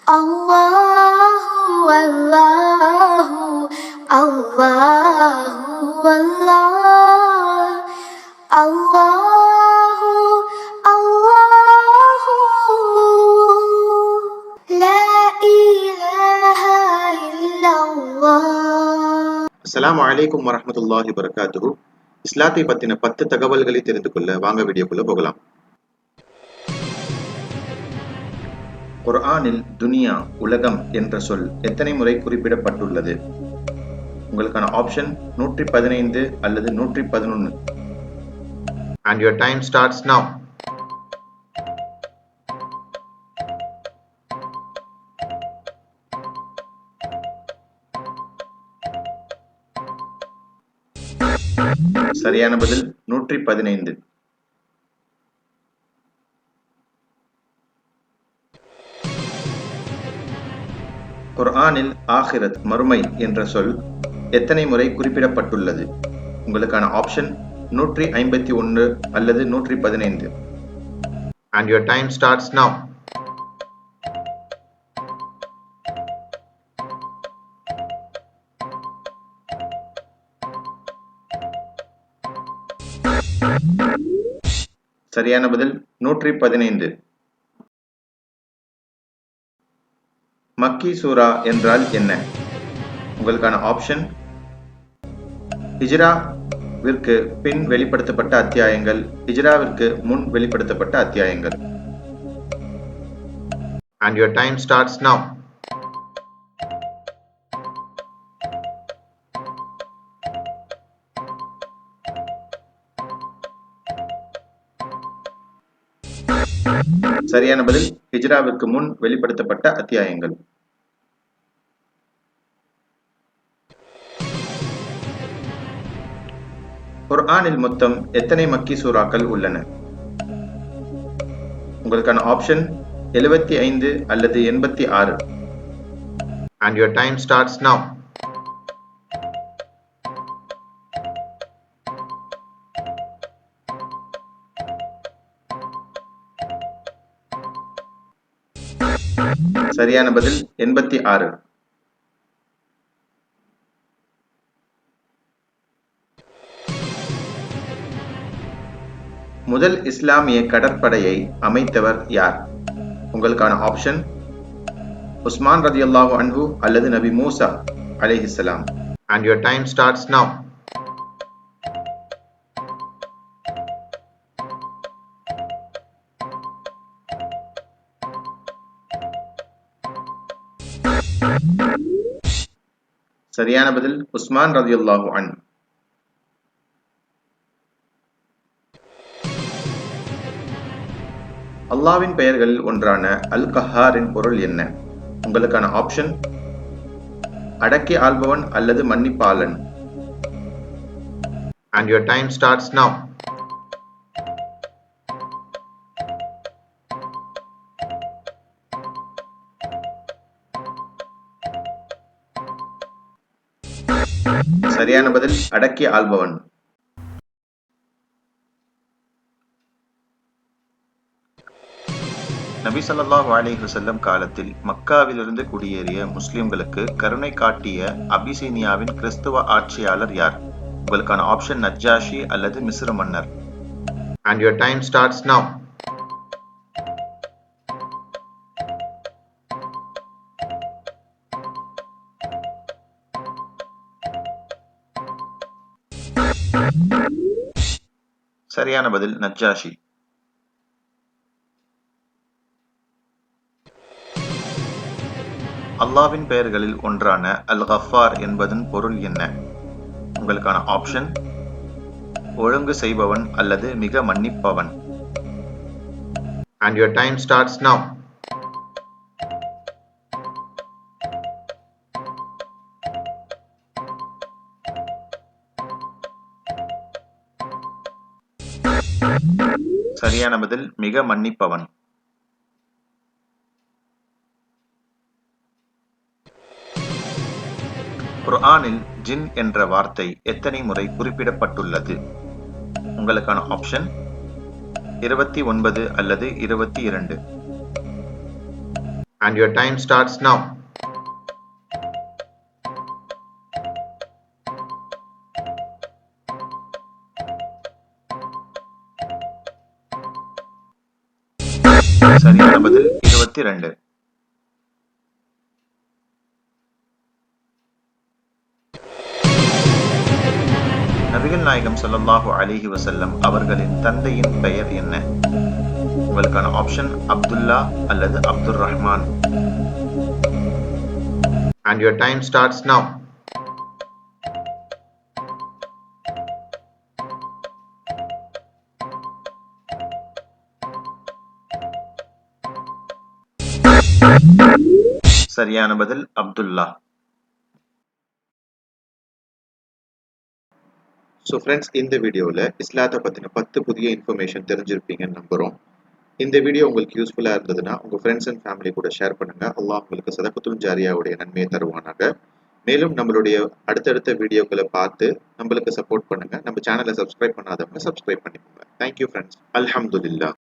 Allahu Allahu Allahu Allah Allahu Allahu La ilaha illallah. அஸ்ஸலாமு அலைக்கும் வரஹ்மத்துல்லாஹி வபரகாத்துஹு. இஸ்லாத்தை பத்தின 10 தகவல்களை தெரிந்து கொள்ள வாங்க வீடியோக்குள்ள போகலாம். குர்ஆனில் துனியா உலகம் என்ற சொல் எத்தனை முறை குறிப்பிடப்பட்டுள்ளது? உங்களுக்கான ஆப்ஷன் 115 அல்லது 111. And your time starts now. சரியான பதில் 115. குர்ஆனில் ஆகிரத் மறுமை என்ற சொல் எத்தனை முறை குறிப்பிடப்பட்டுள்ளது? உங்களுக்கான ஆப்ஷன் 151 அல்லது 115. And your time starts now. சரியான பதில் 115. மக்கி சூரா என்றால் என்ன? உங்களுக்கான ஆப்ஷன் ஹிஜ்ராவிற்கு பின் வெளிப்படுத்தப்பட்ட அத்தியாயங்கள், ஹிஜ்ராவிற்கு முன் வெளிப்படுத்தப்பட்ட அத்தியாயங்கள். And your time starts now. சரியான பதில் ஹிஜ்ராவிற்கு முன் வெளிப்படுத்தப்பட்ட அத்தியாயங்கள். குர்ஆனில் மொத்தம் எத்தனை மக்கி சூறாக்கள் உள்ளன? உங்களுக்கான ஆப்ஷன் 75 அல்லது 86. And your time starts now. சரியான பதில் 86. முதல் இஸ்லாமிய கடற்படையை அமைத்தவர் யார்? உங்களுக்கான ஆப்ஷன் உஸ்மான் ரலியல்லாஹு அன்ஹு அல்லது நபி மூசா அலைஹிஸ்ஸலாம். And your time starts now. சரியான பதில் உஸ்மான் ரலியல்லாஹு அன்ஹு. அல்லாஹ்வின் பெயர்களில் ஒன்றான அல் கஹாரின் பொருள் என்ன? உங்களுக்கான ஆப்ஷன் அடக்கி ஆள்பவன் அல்லது மன்னிப்பாளன். And your time starts now. சரியான பதில் அடக்கி ஆள்பவன். நபி ஸல்லல்லாஹு அலைஹி வஸல்லம் காலத்தில் மக்காவிலிருந்து குடியேறிய முஸ்லிம்களுக்கு கருணை காட்டிய அபிசீனியாவின் கிறிஸ்துவ ஆட்சியாளர் யார்? உங்களுக்கான ஆப்ஷன் நஜ்ஜாஷி அல்லது மிஸ்ர் மன்னர். And your time starts now. சரியான பதில் நஜ்ஜாஷி. அல்லாஹ்வின் பெயர்களில் ஒன்றான அல் கஃபார் என்பதன் பொருள் என்ன? உங்களுக்கான ஆப்ஷன் ஒழுங்கு செய்பவன் அல்லது மிக மன்னிப்பவன். And your time starts now. சரியான பதில் மிக மன்னிப்பவன். குர்ஆனில் ஜின் என்ற வார்த்தை எத்தனை முறை குறிப்பிடப்பட்டுள்ளது? உங்களுக்கான ஆப்ஷன் 29 அல்லது 22. and your time starts now. சரியான பதில் 22. நபிகள் நாயகம் ஸல்லல்லாஹு அலைஹி வஸல்லம் அவர்களின் தந்தையின் பெயர் என்ன? உங்களுக்கான ஆப்ஷன் அப்துல்லா அல்லது Abdur Rahman. And your time starts now. சரியான பதில் அப்துல்லா. ஸோ ஃப்ரெண்ட்ஸ், இந்த வீடியோவில் இஸ்லாத்தை பற்றின 10 புதிய இன்ஃபர்மேஷன் தெரிஞ்சிருப்பீங்கன்னு நம்புகிறோம். இந்த வீடியோ உங்களுக்கு யூஸ்ஃபுல்லாக இருந்ததுன்னா உங்கள் ஃப்ரெண்ட்ஸ் அண்ட் ஃபேமிலி கூட ஷேர் பண்ணுங்கள். அல்லாஹ் உங்களுக்கு சதகத்துல் ஜாரியாவுடைய நன்மையை தருவானாக. மேலும் நம்மளுடைய அடுத்தடுத்த வீடியோக்களை பார்த்து நம்மளுக்கு சப்போர்ட் பண்ணுங்கள். நம்ம சேனலை சப்ஸ்கிரைப் பண்ணாதவங்க சப்ஸ்கிரைப் பண்ணிக்கோங்க. Thank you friends. அல்ஹம்துலில்லாஹ்.